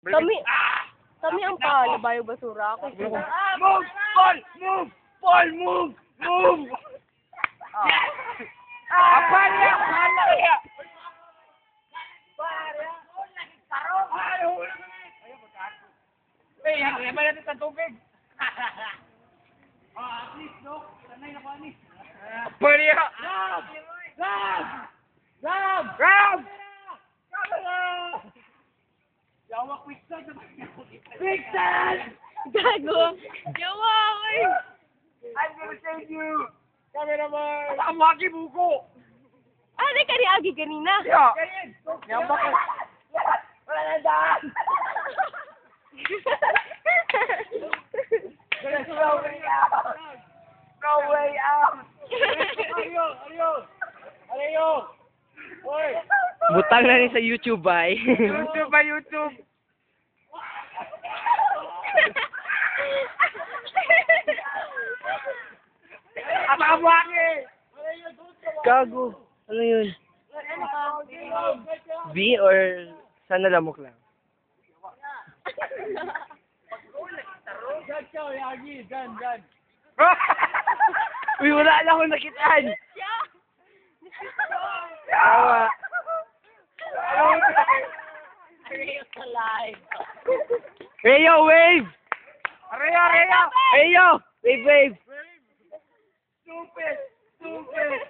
Kami ang palabayo basura. Ako. Move! Paul! Move! Paul! Move! Move! Yes! Apanya! Apanya! Hey, hanggang ba natin sa tubig? At least, no? Sanay na ko ani. Apanya! Grab! Grab! Grab! Grab! Yawa, quicksand! Quicksand! Gago. Yawa, oy. I'm gonna save you! Cameraman! Ang waki buko! Ano ka ni Agi kanina? Yeah! Yan ba ka? Wala na daan! There's no way out! No way out! Ariyo! Ariyo! Ariyo! Hoy! Butang na rin sa YouTube, ay. YouTube ba YouTube? Ang waki! Gago. Ano yun? B or sana lamok lang? Diyan ka, Yagi! Diyan, diyan! Uy, wala na akong nakitaan. Tawa. Rayo, wave! Ariyo! Ariyo! Rayo! Wave, wave! Stupid! Stupid!